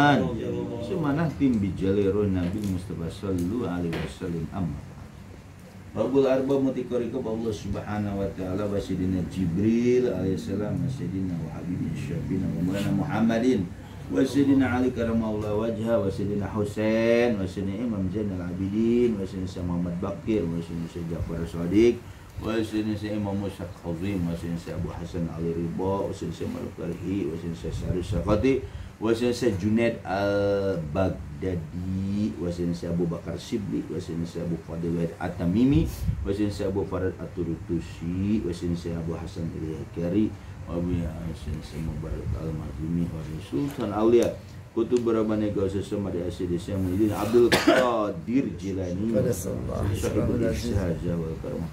Rahman semanah tim bijalero Nabi Mustafa sallallahu alaihi wasallam amma Rabbul Arba mutikoriko Allah subhanahu wa ta'ala wa sayyidina Jibril alaihissalam wa sayyidina wa habibin syafina wa mulana Muhammadin wa sayyidina Ali karamallahu wajha wa sayyidina Husain wa sayyidina Imam Zainal Abidin wa sayyidina Muhammad Bakir wa sayyidina Ja'far Shadiq wa sayyidina Imam Musa Khazim wa sayyidina Abu Hasan Ali Ridha wa sayyidina Maruf Karhi wa sayyidina Syarif Syafati wa sayyidina Junaid Al-Baghdadi wa sayyidina Abu Bakar Sibli wa sayyidina Abu Fadil Wahid At-Tamimi wa sayyidina Abu Farad At-Turutusi wa sayyidina Abu Hasan Al-Yakari wa sayyidina Mubarak Al-Mazlumi wa Sultan Auliya Kutub Rabbani Gausa Samadi Asyidi Syamudin Abdul Qadir Jilani Sahibul Ishaja wal Karamah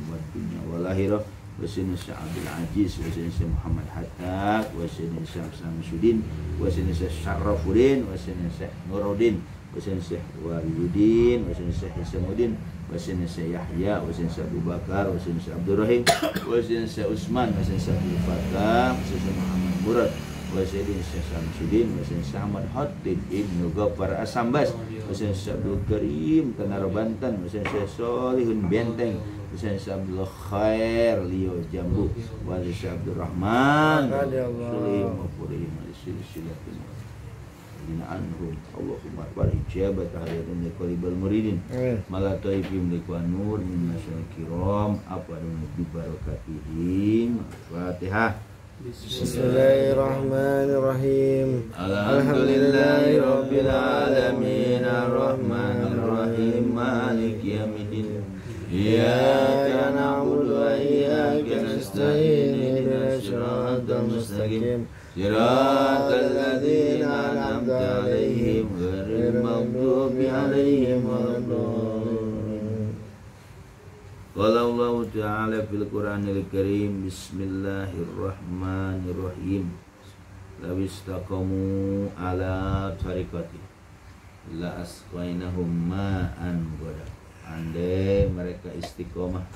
wa dunya wal akhirah wa sayyidina Abdul Aziz wa sayyidina Muhammad Hatta wa sayyidina Samsudin wa sayyidina Syarafuddin wa sayyidina Nuruddin wa sayyidina Walidin wa sayyidina Hisamuddin wa sayyidina Yahya wa sayyidina Abu Bakar wa sayyidina Abdul Rahim wa sayyidina Utsman wa sayyidina Abdul Fatah wa sayyidina Muhammad Murad wa sayyidina Samsudin wa sayyidina Ahmad Hatib Ibnu Ghaffar Asambas wa sayyidina Abdul Karim Tanara Banten wa sayyidina Solihun Benteng Sayyidina Abdul Khair Lio Jambu wa Sayyidina Abdul Rahman Sulaiman Mafuri Silsilatin Dina anhum Allahumma barik jabat hadirin liqalibal muridin mala taifim liqanur min masyal kiram apa dengan barakatihim Fatihah Bismillahirrahmanirrahim Alhamdulillahi rabbil alamin arrahmanir rahim maliki yaumiddin Iyyaka na'budu wa iyyaka nasta'in ihdinas siratal mustaqim siratal ladzina an'amta 'alaihim ghairil maghdubi 'alaihim waladdallin. Qala Allah ta'ala fil Qur'anil Karim bismillahirrahmanirrahim law istaqamu ala tariqati la asqainahum ma'an ghadaq. Andai mereka istiqomah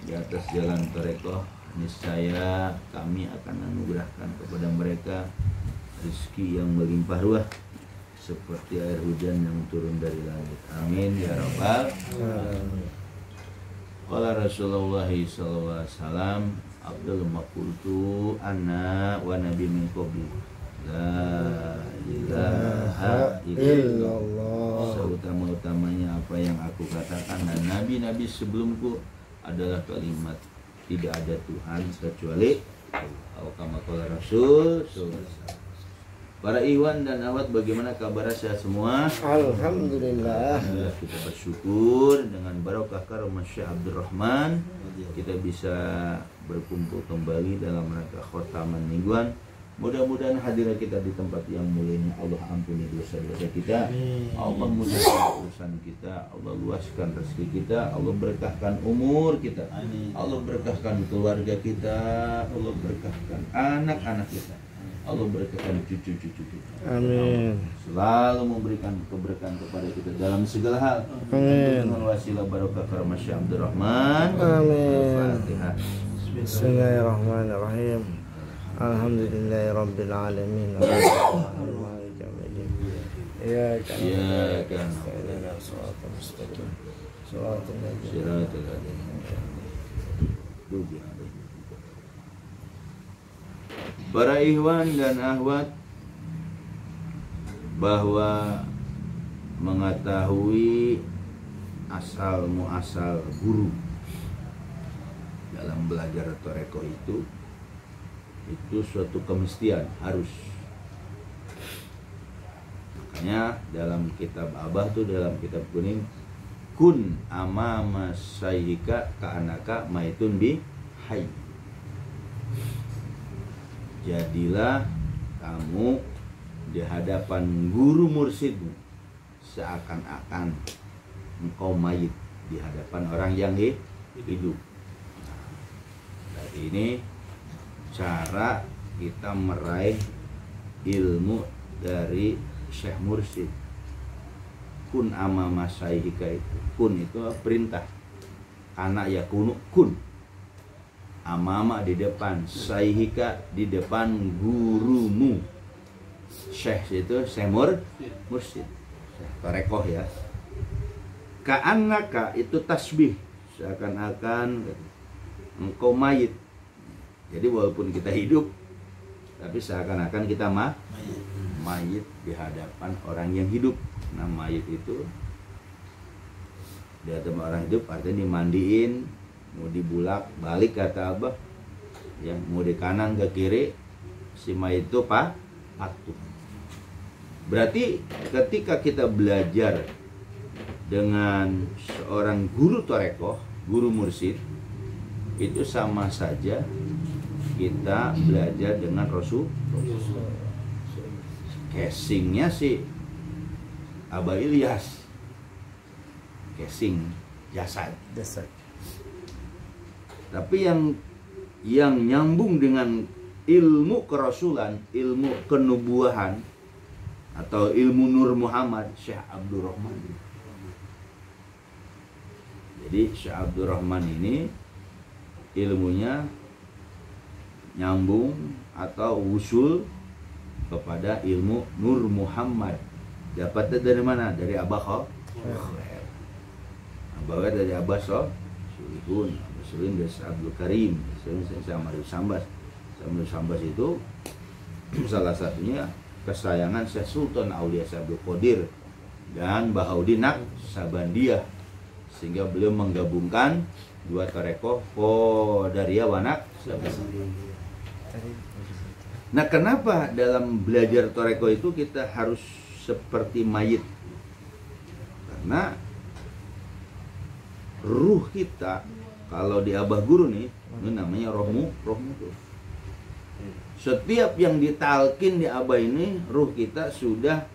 di atas jalan tarekoh, niscaya kami akan anugerahkan kepada mereka rezeki yang melimpah ruah seperti air hujan yang turun dari langit. Amin ya rabbal alamin. Qala Rasulullah sallallahu alaihi wasallam Abdul maqultu anna wa nabi min qabli la ilaha illallah. Seutama-utamanya apa yang aku katakan dan nabi-nabi sebelumku adalah kalimat tidak ada Tuhan kecuali Allah. Kama qala Rasul. Para ikhwan dan akhwat, bagaimana kabar sehat semua? Alhamdulillah. Alhamdulillah, kita bersyukur dengan barokah karamah Syekh Abdul Rahman kita bisa berkumpul kembali dalam rangka khotaman mingguan. Mudah-mudahan hadirat kita di tempat yang mulia ini Allah ampuni dosa-dosa kita, Allah mudahkan urusan kita, Allah luaskan rezeki kita, Allah berkahkan umur kita, Allah berkahkan keluarga kita, Allah berkahkan anak-anak kita, Allah berkahkan cucu-cucu kita. Amin. Selalu memberikan keberkahan kepada kita dalam segala hal. Amin. Dengan wasilah barokah karamah Syekh Abdul Rahman. Amin. Al-Fatihah. Bismillahirrahmanirrahim. Alhamdulillahi rabbil alamin. Maliki yaumiddin. Iyyaka na'budu wa iyyaka nasta'in. Shiratal ladzina Para ikhwan dan akhwat, bahwa mengetahui asal muasal guru dalam belajar toreko itu suatu kemestian, harus. Makanya dalam kitab Abah tuh, dalam kitab kuning, kun amama sayyika ka'anaka maitun bi hayy. Jadilah kamu di hadapan guru mursidmu seakan-akan engkau mayit di hadapan orang yang hidup. Dari ini cara kita meraih ilmu dari Syekh Mursid. Kun amama sayyika itu, kun itu perintah, anak ya kunu kun, amama di depan, sayyika di depan gurumu. Syekh itu mursyid. Tarekoh ya. Ka'annaka itu tasbih, seakan-akan engkau mayit. Jadi walaupun kita hidup, tapi seakan-akan kita mayit di hadapan orang yang hidup. Nah mayit itu di hadapan orang hidup artinya dimandiin, mau dibulak balik kata Abah, ya mau di kanan ke kiri, si mayit itu patuh. Berarti ketika kita belajar dengan seorang guru tarekoh, guru mursyid, itu sama saja kita belajar dengan Rasul. Casingnya si Abah Ilyas, casing jasad. Tapi yang nyambung dengan ilmu kerasulan, ilmu kenubuahan atau ilmu Nur Muhammad, Syekh Abdurrahman. Jadi Syekh Abdurrahman ini ilmunya nyambung atau usul kepada ilmu Nur Muhammad. Dapatnya dari mana? Dari Abah Khair. Abah dari Abah Sulihun, Sulihun dari Abdul Karim, sama Sambas. Sama Sambas itu salah satunya kesayangan Syekh Sultan Aulia Abdul Qadir dan Bahaudin Naqsabandiyah, sehingga beliau menggabungkan dua tarekoh Qadariyah wa Naqsabandiyah. Nah, kenapa dalam belajar tarekoh itu kita harus seperti mayit? Karena ruh kita, kalau di Abah Guru nih, ini namanya roh mudhof. Setiap yang ditalkin di Abah ini, ruh kita sudah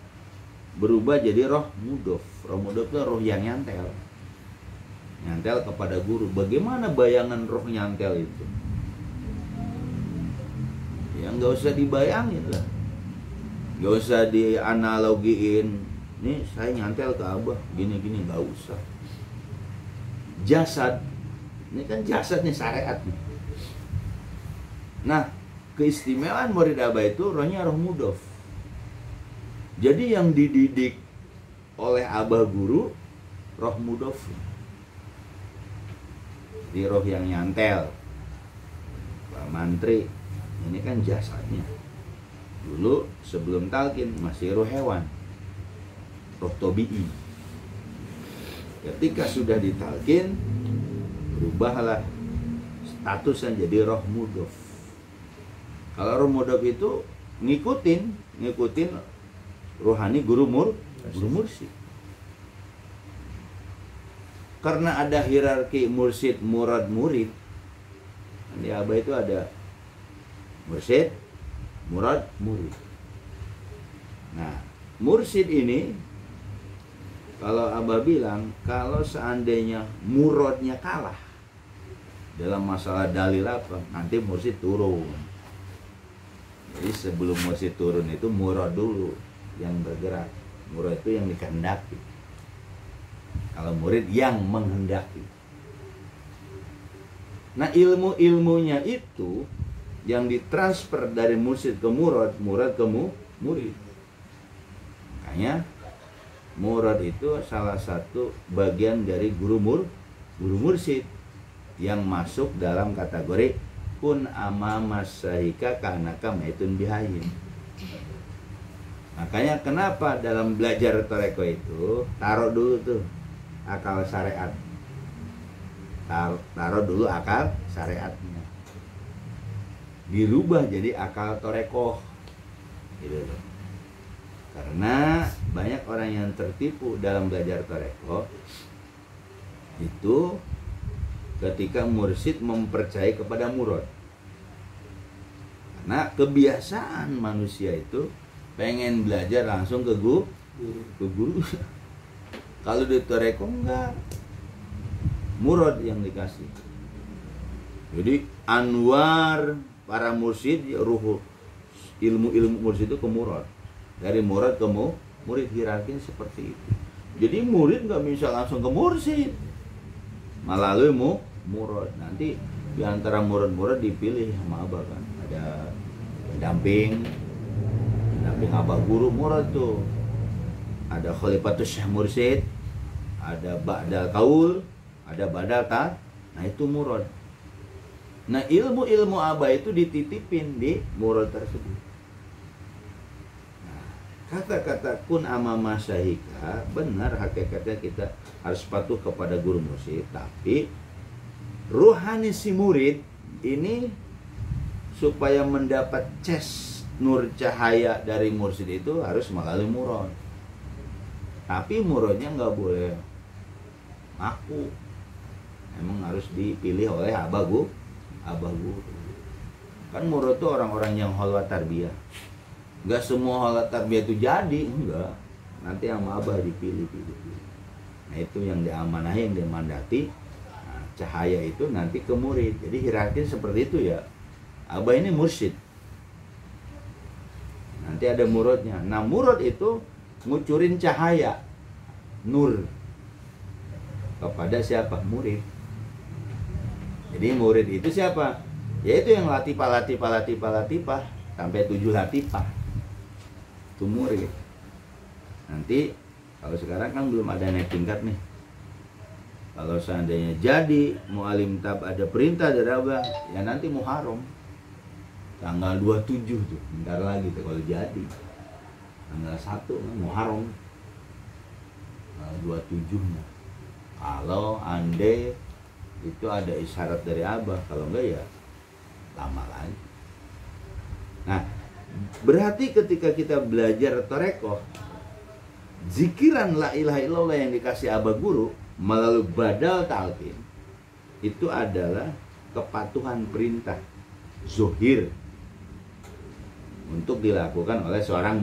berubah jadi roh mudhof. Roh mudhof itu roh yang nyantel kepada guru. Bagaimana bayangan roh nyantel itu? Ya nggak usah dibayangin lah, nggak usah dianalogiin. Nih saya nyantel ke Abah gini-gini, nggak usah. Jasad, ini kan jasad nih, syariat nih. Nah, keistimewaan murid Abah itu rohnya roh mudhof. Jadi yang dididik oleh Abah Guru roh mudhof, di roh yang nyantel. Pak Mantri ini kan jasadnya. Dulu sebelum talqin masih roh hewan, roh tobi'i. Ketika sudah ditalqin, berubahlah statusnya jadi roh mudhof. Kalau roh mudhof itu ngikutin rohani guru mursyid. Karena ada hierarki mursyid, murad, murid. Di Abah itu ada mursyid, murad, murid. Nah, mursyid ini kalau Abah bilang, kalau seandainya muradnya kalah dalam masalah dalil apa, nanti mursyid turun. Jadi sebelum mursyid turun itu murad dulu yang bergerak. Murad itu yang dikehendaki. Kalau murid yang menghendaki. Nah, ilmu-ilmunya itu yang ditransfer dari mursyid ke murad, murad ke murid. Makanya murad itu salah satu bagian dari guru mursyid yang masuk dalam kategori kun amamas sahika kanaka maitun bihayin. Makanya kenapa dalam belajar tarekoh itu taruh dulu tuh akal syariat, taruh dulu akal syariatnya, dirubah jadi akal tarekoh gitu. Karena banyak orang yang tertipu dalam belajar tarekoh itu ketika mursyid mempercayai kepada murad. Karena kebiasaan manusia itu pengen belajar langsung ke guru. Kalau di tarekoh enggak, murad yang dikasih. Jadi anwar para mursyid, ruh ilmu mursyid itu ke murad. Dari murad ke murid, hierarkinya seperti itu. Jadi murid nggak bisa langsung ke mursyid, melalui murad. Nanti di antara murad-murad dipilih sama Abah kan. Ada pendamping samping abah guru murad tuh. Ada khalifatus syekh mursyid, ada ba'dal kaul, ada badal ta. Nah itu murad. Nah ilmu-ilmu abah itu dititipin di murad tersebut. Nah, kata-kata kun amama syahika benar, hakikatnya kita harus patuh kepada guru mursyid. Tapi ruhani si murid ini supaya mendapat nur cahaya dari mursyid itu harus melalui murad. Tapi muradnya nggak boleh ngaku, emang harus dipilih oleh abah guru. Kan murad itu orang-orang yang khalwat tarbiyah. Nggak semua khalwat tarbiyah itu jadi, enggak. Nanti sama abah dipilih. Nah itu yang diamanahi, yang dimandati. Nah, cahaya itu nanti ke murid. Jadi hierarki seperti itu ya. Abah ini mursyid. Nanti ada muradnya. Nah murad itu ngucurin cahaya nur kepada siapa? Murid. Jadi murid itu siapa? Yaitu yang latifah sampai 7 latifah. Itu murid. Nanti kalau sekarang kan belum ada naik tingkat nih. Kalau seandainya jadi mu'alim tab ada perintah dari abah, ya nanti Muharram tanggal 27 tuh, bentar lagi tuh kalau jadi. Tanggal 1 Muharram, tanggal 27-nya. Kalau andai itu ada isyarat dari abah, kalau enggak ya lama lagi. Nah, berarti ketika kita belajar tarekoh, zikiran la ilaha illallah yang dikasih abah guru melalui badal talqin itu adalah kepatuhan perintah zuhir untuk dilakukan oleh seorang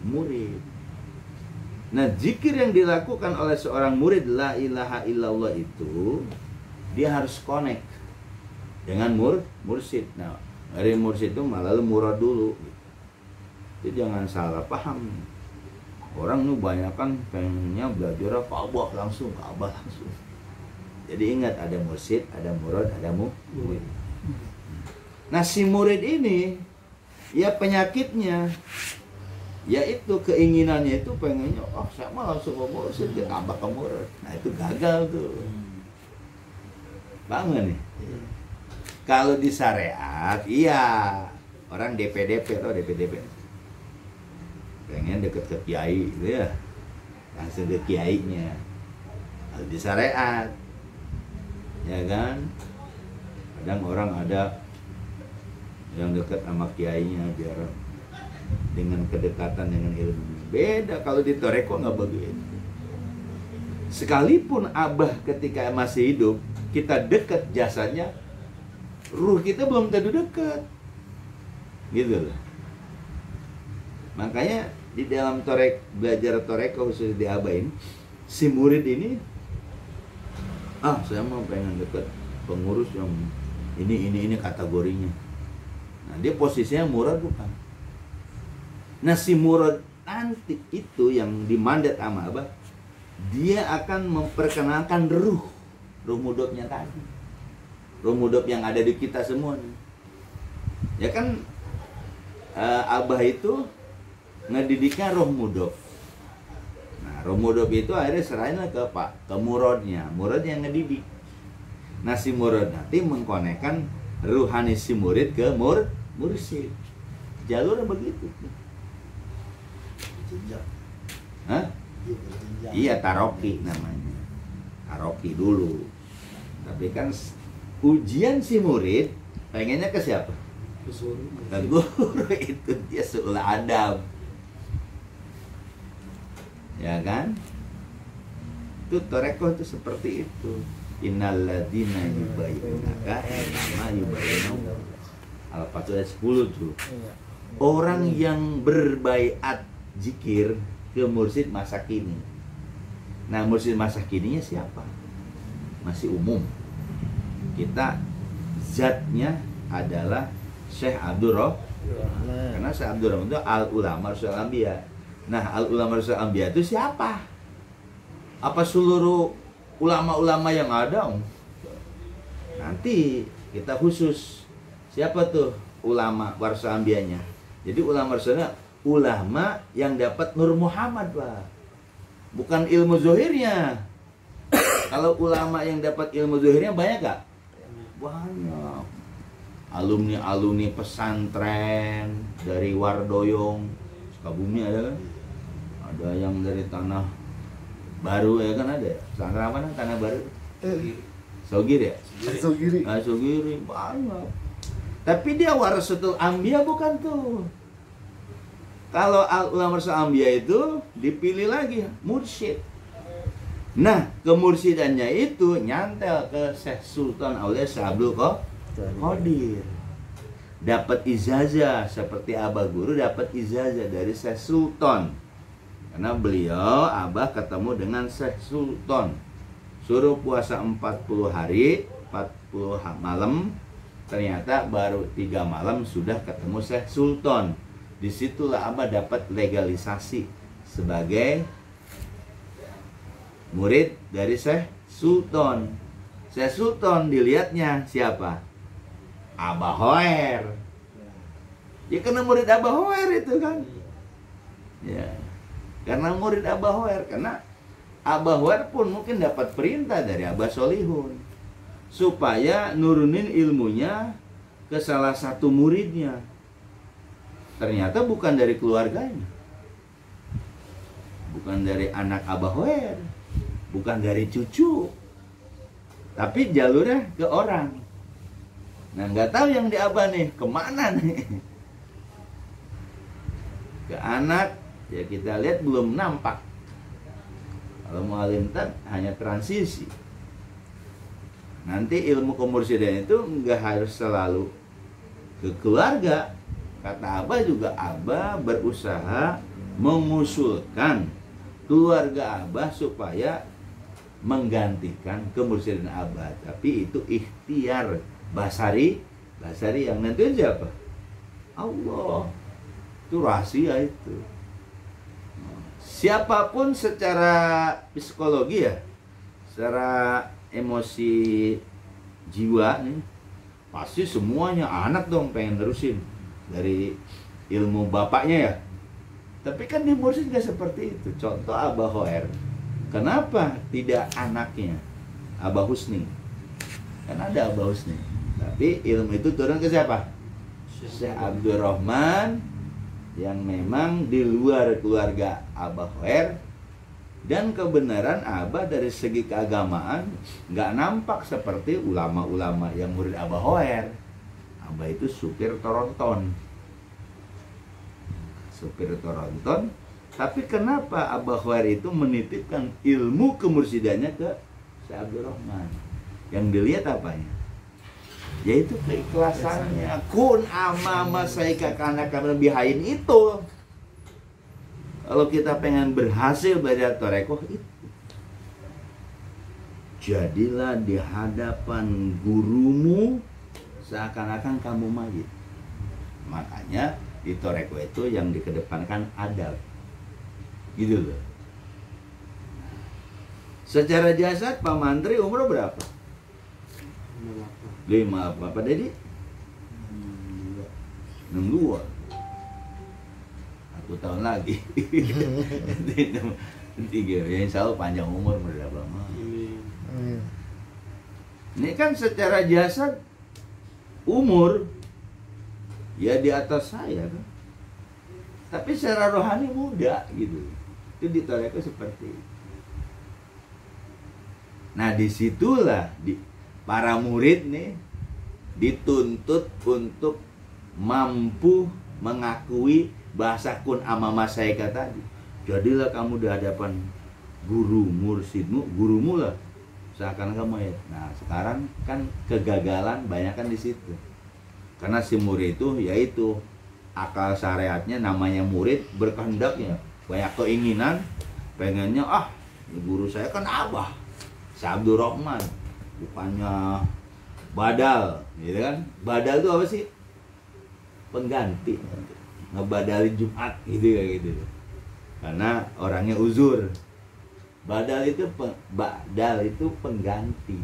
murid. Nah, zikir yang dilakukan oleh seorang murid la ilaha illallah itu dia harus connect dengan mursyid. Nah, dari mursyid itu melalui murad dulu. Jadi jangan salah paham. Orang nu banyak kan pengennya belajar ke abah langsung. Jadi ingat ada mursyid, ada murad, ada murid. Nah, si murid ini ya penyakitnya yaitu keinginannya itu pengennya saya mau langsung ke mursyid, ke abah ke murad. Nah, itu gagal tuh. Paham gak nih? Kalau di syariat, iya orang DP pengen deket ke kiai gitu ya, langsung ke kiainya. Kalau di syariat, ya kan, kadang orang ada yang dekat sama kiainya biar dengan kedekatan dengan ilmu. Beda kalau di toreko nggak begitu. Sekalipun abah ketika masih hidup kita dekat jasanya, ruh kita belum tentu dekat, gitu loh. Makanya di dalam belajar toreko khusus di abah ini, si murid ini, saya mau pengen dekat pengurus yang ini kategorinya. Nah, dia posisinya murad bukan. Nah, si murad nanti itu yang dimandat sama abah, dia akan memperkenalkan ruh mudofnya tadi, ruh mudof yang ada di kita semua nih. Ya kan, abah itu ngedidiknya roh mudof. Nah, roh mudof itu akhirnya serahinlah ke muradnya yang ngedidik. Nah, si murad nanti mengkonekkan ruhani si murid ke mursyid. Jalurnya begitu. Hah? Iya, taroki namanya. Taroki dulu. Tapi kan ujian si murid pengennya ke siapa? Ke guru. Itu dia seolah adab. Ya kan? Itu toreko itu seperti itu. Innalladzina yubayyunaka innama yubayyinu. Al-Fatihah 10 tuh. Orang yang berbaiat zikir ke mursyid masa kini. Nah, mursyid masa kininya siapa? Masih umum. Kita zatnya adalah Syekh Abdul Rahman. Karena Syekh Abdul Rahman itu al-ulama Rasul Anbiya. Nah, al-ulama Rasul Anbiya itu siapa? Apa seluruh ulama-ulama yang ada? Nanti kita khusus siapa tuh ulama Rasul Anbiyanya. Jadi ulama Rasulnya ulama yang dapat Nur Muhammad, Pak. Bukan ilmu zohirnya. Kalau ulama yang dapat ilmu zohirnya banyak gak? Banyak. Alumni-alumni pesantren dari Wardoyong, Sukabumi ada kan? Ada yang dari Tanah Baru ya kan ada. Pesantren apa nih? Tanah Baru. Sogiri ya? Sogiri. Sogiri banyak. Tapi dia warasatul anbiya bukan tuh. Kalau ulama warasatul anbiya itu dipilih lagi mursyid. Nah, kemursidannya itu nyantel ke Syekh Sultan Aulia Abdul Qadir. Dapat ijazah seperti Abah Guru dapat ijazah dari Syekh Sultan. Karena beliau Abah ketemu dengan Syekh Sultan. Suruh puasa 40 hari, 40 malam. Ternyata baru 3 malam sudah ketemu Syekh Sultan. Disitulah Abah dapat legalisasi sebagai murid dari Syekh Sultan. Syekh Sultan dilihatnya siapa? Abah Hoer. Ya karena murid Abah Hoer itu kan. Ya. Karena murid Abah Hoer, karena Abah Hoer pun mungkin dapat perintah dari Abah Solihun supaya nurunin ilmunya ke salah satu muridnya. Ternyata bukan dari keluarganya. Bukan dari anak Abah Hoer. Bukan dari cucu, tapi jalurnya ke orang. Nah, nggak tahu yang di Abah nih kemana nih. Ke anak, ya kita lihat belum nampak. Kalau mau alimtan hanya transisi. Nanti ilmu kemursidan itu nggak harus selalu ke keluarga. Kata Abah juga, Abah berusaha mengusulkan keluarga Abah supaya menggantikan kemursidan Abah, tapi itu ikhtiar basari yang nentuin siapa? Allah. Itu rahasia itu. Siapapun secara psikologi ya, secara emosi jiwa nih, pasti semuanya anak dong pengen terusin dari ilmu bapaknya ya. Tapi kan di mursyid nggak seperti itu. Contoh Abah Hoer. Kenapa tidak anaknya Abah Husni? Kan ada Abah Husni. Tapi ilmu itu turun ke siapa? Syekh Abdurrahman, yang memang di luar keluarga Abah Hoer. Dan kebenaran Abah dari segi keagamaan nggak nampak seperti ulama-ulama yang murid Abah Hoer. Abah itu supir Toronton. Supir Toronton. Tapi kenapa Abah Hoer itu menitipkan ilmu kemursidannya ke Syekh Abdurrahman? Yang dilihat apanya? Yaitu keikhlasannya. Kun amama saika kana kami bihain itu. Kalau kita pengen berhasil belajar torekoh itu, jadilah di hadapan gurumu seakan-akan kamu mayit. Makanya di torekoh itu yang dikedepankan adab. Gitu loh. Secara jasad Pak Mantri umur berapa? 5 apa? Pak Dedi? 62. 1 tahun lagi. 3. Ya insya Allah panjang umur berapa lama. Ini kan secara jasad umur ya di atas saya kan. Tapi secara rohani muda gitu. Itu ditorekoh seperti itu. Nah disitulah para murid nih dituntut untuk mampu mengakui bahasa kun amama saika tadi. Jadilah kamu di hadapan guru mursidmu, gurumu lah. Seakan kamu ya. Nah sekarang kan kegagalan banyak kan di situ. Karena si murid itu yaitu akal syariatnya namanya murid berkehendaknya. Banyak keinginan, pengennya guru saya kan Abah Syekh Abdurrahman, bukannya badal, gitu kan? Badal itu apa sih? Pengganti, ngebadalin Jumat, gitu kayak gitu. Karena orangnya uzur. Badal itu pengganti.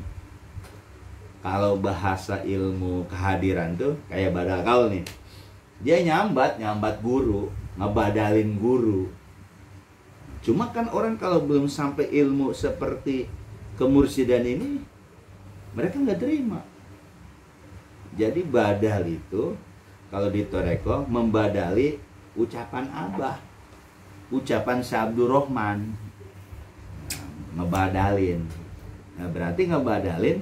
Kalau bahasa ilmu kehadiran tuh kayak badal kau nih, dia nyambat guru. ngebadalin guru. Cuma kan orang kalau belum sampai ilmu seperti kemursidan ini, mereka nggak terima. Jadi badal itu kalau di toreko membadali ucapan abah, ucapan Syabdur Rahman, ngebadalin. Nah, berarti ngebadalin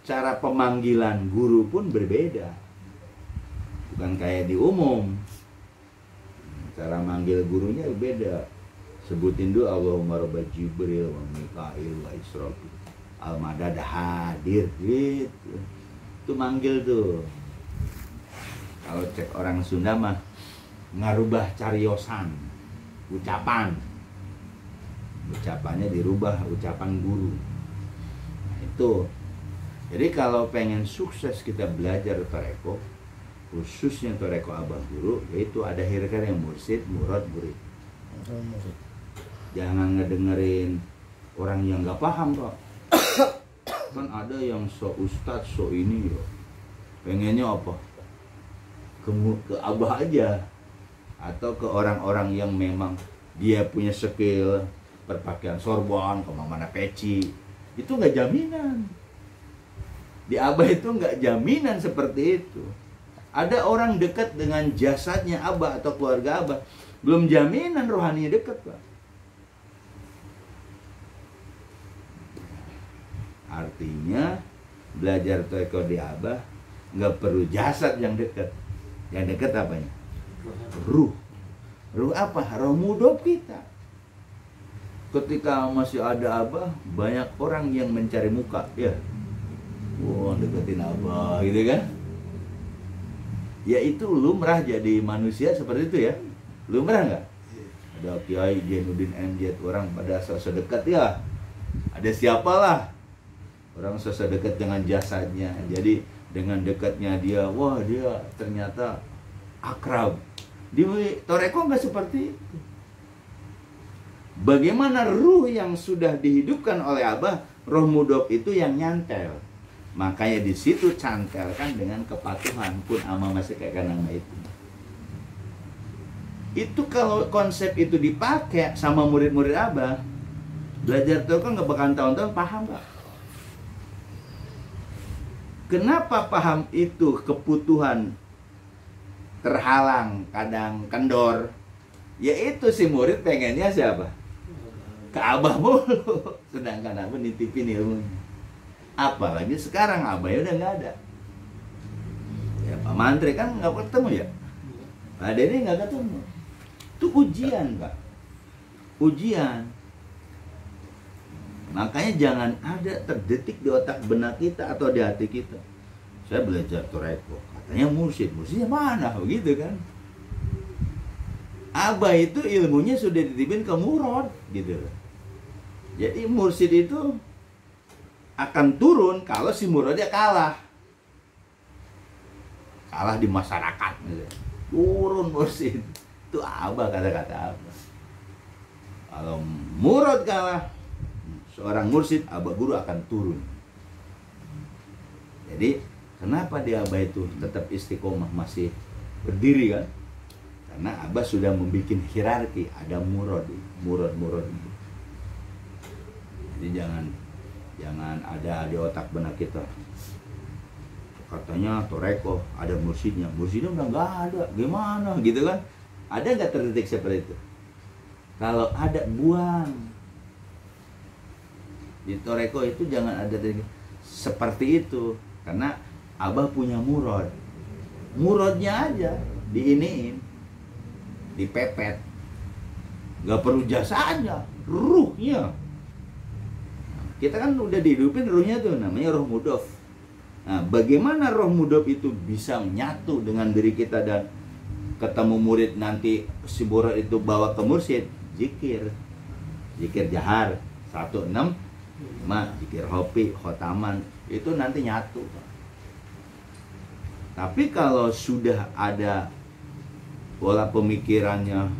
cara pemanggilan guru pun berbeda, bukan kayak di umum. Cara manggil gurunya beda. Sebutin dulu Allahumma rabba Jibril wa Mikail wa Israfil al-madad hadir gitu. Itu manggil tuh. Kalau cek orang Sunda mah ngarubah cariosan, ucapan. Ucapannya dirubah ucapan guru. Nah, itu. Jadi kalau pengen sukses kita belajar toreko, khususnya toreko abah guru, yaitu ada hirkan yang mursid, murad, murid. Jangan ngedengerin orang yang nggak paham kok. Kan ada yang so ustadz, so ini yo. Pengennya apa? Ke abah aja. Atau ke orang-orang yang memang dia punya skill berpakaian sorban, kemana-mana peci. Itu nggak jaminan. Di abah itu nggak jaminan seperti itu. Ada orang dekat dengan jasadnya abah atau keluarga abah, belum jaminan rohaninya dekat, Pak. Artinya belajar toreko di abah nggak perlu jasad yang dekat. Yang dekat apanya? Ruh. Ruh apa? Roh mudhof kita. Ketika masih ada abah, banyak orang yang mencari muka, ya. Wah, deketin abah gitu kan. Ya itu lumrah jadi manusia seperti itu ya. Lumrah nggak? Ada Kiai Jainuddin MZ, orang pada sedekat ya. Ada siapalah. Orang sedekat dengan jasadnya. Jadi dengan dekatnya dia, wah dia ternyata akrab. Di toreko nggak seperti itu. Bagaimana ruh yang sudah dihidupkan oleh abah, roh mudhof itu yang nyantel. Makanya di situ cantelkan dengan kepatuhan pun ama masih kayak nama itu. Itu kalau konsep itu dipakai sama murid-murid abah, belajar toreko nggak bakalan tahun-tahun paham nggak? Kenapa paham itu kebutuhan terhalang, kadang kendor? Yaitu si murid pengennya siapa? Ke abah mulu. Sedangkan abah nitipin ilmunya. Apalagi sekarang abahnya udah nggak ada. Ya Pak Mantri kan nggak ketemu ya. Pak Deni nggak ketemu. Itu ujian Pak. Ujian. Makanya jangan ada terdetik di otak benak kita atau di hati kita. Saya belajar toreko, katanya mursidnya mana begitu kan? Abah itu ilmunya sudah dititipin ke murad gitu. Jadi mursid itu akan turun kalau si muradnya kalah. Kalah di masyarakat gitu. Turun mursid. Itu abah kata-kata abah. Kalau murad kalah, seorang mursid, abah guru akan turun. Jadi kenapa di abah itu tetap istiqomah masih berdiri kan? Karena abah sudah membuat hierarki, ada murad. Jadi jangan ada di otak benak kita. Katanya toreko ada mursidnya udah nggak ada, gimana gitu kan? Ada nggak terdetik seperti itu? Kalau ada, buang. Di toreko itu jangan ada seperti itu, karena abah punya murad. Muradnya aja diiniin, dipepet, nggak perlu jasanya, ruhnya. Kita kan udah dihidupin ruhnya tuh, namanya roh mudhof. Nah, bagaimana roh mudhof itu bisa menyatu dengan diri kita dan ketemu murid nanti si murad itu bawa ke mursyid? Zikir jahar 165, zikir hopi, khotaman, itu nanti nyatu. Tapi kalau sudah ada pola pemikirannya,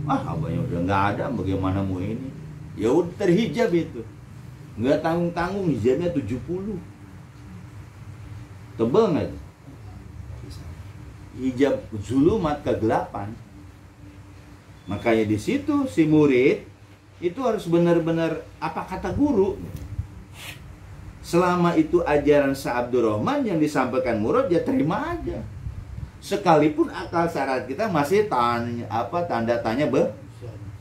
abahnya udah nggak ada, bagaimana mau ini? Ya udah terhijab itu, nggak tanggung-tanggung, hijabnya 70. Tebel nggak? Hijab zulumat ke-8. Makanya di situ si murid itu harus benar-benar apa kata guru. Selama itu ajaran Syekh Abdurrahman yang disampaikan murid, ya terima aja. Sekalipun akal syarat kita masih tanda tanya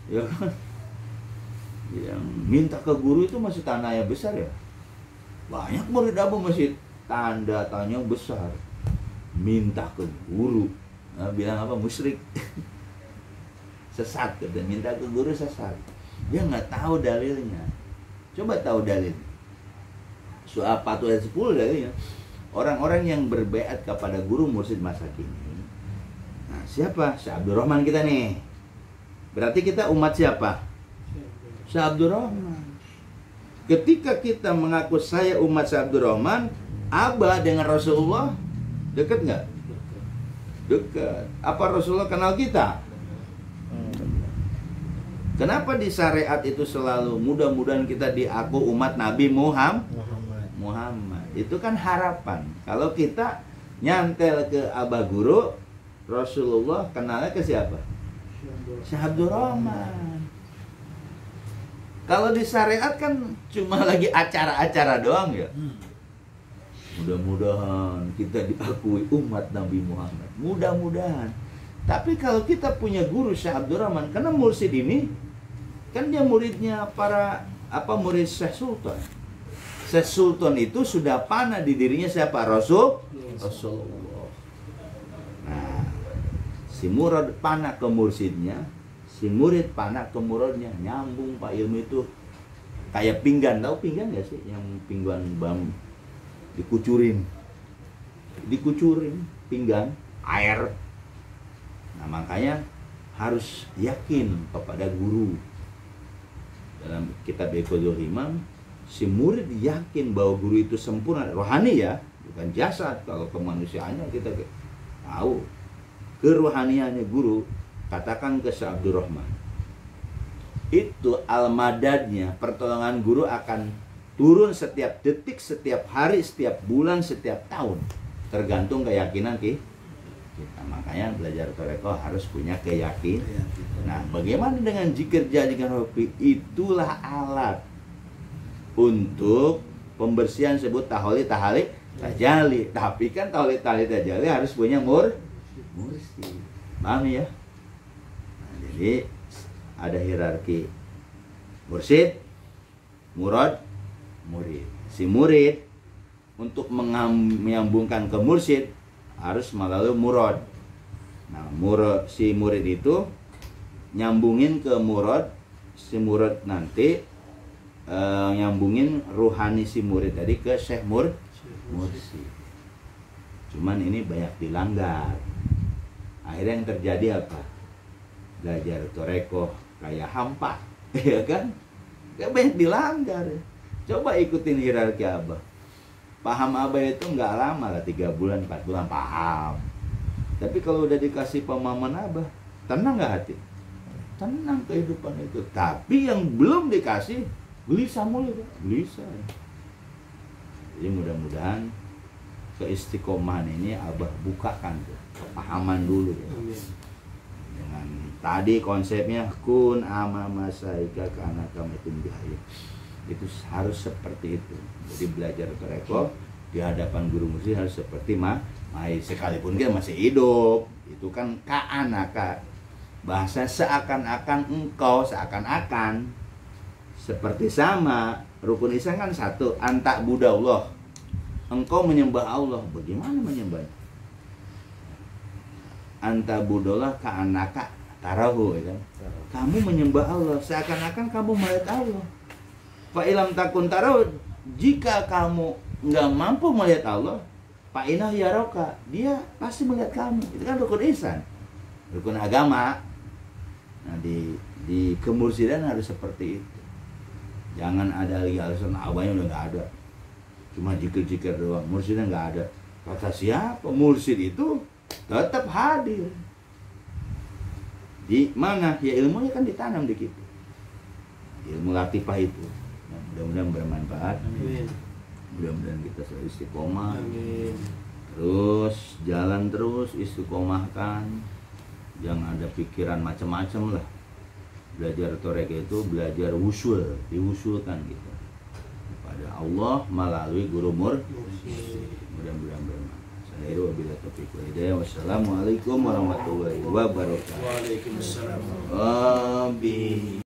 ya kan? Yang minta ke guru itu masih tanya besar ya. Banyak murid Abu masih tanda tanya besar. Minta ke guru, bilang apa? Musyrik. Sesat, dan minta ke guru sesat. Dia nggak tahu dalilnya. Coba tahu dalil. Surah 4 ayat 10 dalilnya. Orang-orang yang berbaiat kepada guru mursyid masa kini. Nah, siapa? Syekh Abdurrahman kita nih. Berarti kita umat siapa? Syekh Abdurrahman. Ketika kita mengaku saya umat Syekh Abdurrahman, Abah dengan Rasulullah dekat nggak? Dekat. Apa Rasulullah kenal kita? Kenapa di syariat itu selalu mudah-mudahan kita diaku umat Nabi Muhammad? Itu kan harapan. Kalau kita nyantel ke Abah Guru, Rasulullah kenalnya ke siapa? Syekh Abdurrahman. Kalau di syariat kan cuma lagi acara-acara doang ya. Mudah-mudahan kita diakui umat Nabi Muhammad. Mudah-mudahan. Tapi kalau kita punya guru Syekh Abdurrahman, karena mursyid ini kan dia muridnya murid Syekh Sultan. Syekh Sultan itu sudah panah di dirinya siapa? Rasulullah. Nah, si murid panah ke mursyidnya, si murid panah ke muridnya, nyambung Pak. Ilmu itu kayak pinggan, tahu pinggan nggak sih? Yang pinggan bambu dikucurin pinggan air. Nah, makanya harus yakin kepada guru. Dalam kitab Iqodul Imam, si murid yakin bahwa guru itu sempurna, rohani ya, bukan jasad. Kalau kemanusiaannya kita tahu, kerohaniannya guru, katakan ke Syekh Abdurrahman, itu al-madadnya, pertolongan guru akan turun setiap detik, setiap hari, setiap bulan, setiap tahun, tergantung keyakinan kita. Makanya belajar Toreko harus punya keyakinan. Nah, bagaimana dengan zikir jadikan hobi? Itulah alat untuk pembersihan, sebut tahlil tajali. Tapi kan tahlil tajali harus punya mursyid. Paham ya? Nah, jadi ada hierarki mursyid, murad, murid. Si murid untuk menyambungkan ke mursyid harus melalui murad. Nah, si murid itu nyambungin ke murad, si murid nanti nyambungin ruhani si murid tadi ke Syekh mursyid. Cuman ini banyak dilanggar. Akhirnya yang terjadi apa? Belajar Toreko kayak hampa, ya kan? Gak banyak dilanggar. Coba ikutin hierarki Abah. Paham Abah itu nggak lama lah, 3 bulan, 4 bulan paham. Tapi kalau udah dikasih pemahaman Abah, tenang nggak hati? Tenang kehidupan itu. Tapi yang belum dikasih, gelisah mulu, gelisah. Jadi mudah-mudahan keistiqomahan ini Abah bukakan tuh, kepahaman dulu ya. Dengan tadi konsepnya kun amama saika kana kamatum jahil. Itu harus seperti itu. Jadi belajar Toreko di hadapan guru mursyid harus seperti sekalipun dia masih hidup. Itu kan ka'anaka. Bahasa seakan-akan engkau, seakan-akan seperti sama. Rukun Islam kan satu, anta budallah. Engkau menyembah Allah. Bagaimana menyembahnya? Anta budallah ka'anaka tarahu, ya kan? Kamu menyembah Allah seakan-akan kamu melihat Allah. Fa ilam takun tarahu, jika kamu nggak mampu melihat Allah, fa inah yaraka, dia pasti melihat kamu. Itu kan rukun ihsan, rukun agama. Nah, di kemursidan harus seperti itu. Jangan ada lagi alasan abahnya udah nggak ada, cuma jikir-jikir doang. Mursidan nggak ada. Kata siapa? Mursid itu tetap hadir. Di mana? Ya ilmunya kan ditanam di kita. Ilmu latifah itu. Nah, mudah-mudahan bermanfaat. Amin. Mudah-mudahan kita selalu istiqomah. Amin. Terus jalan terus, istiqomahkan. Jangan ada pikiran macam-macam lah. Belajar torek itu belajar wusul, diwusulkan gitu kepada Allah melalui guru mudah-mudahan bermanfaat. Saya wabillahi taufiq wal hidayah. Wassalamualaikum warahmatullahi wabarakatuh. Waalaikumsalam. Amin.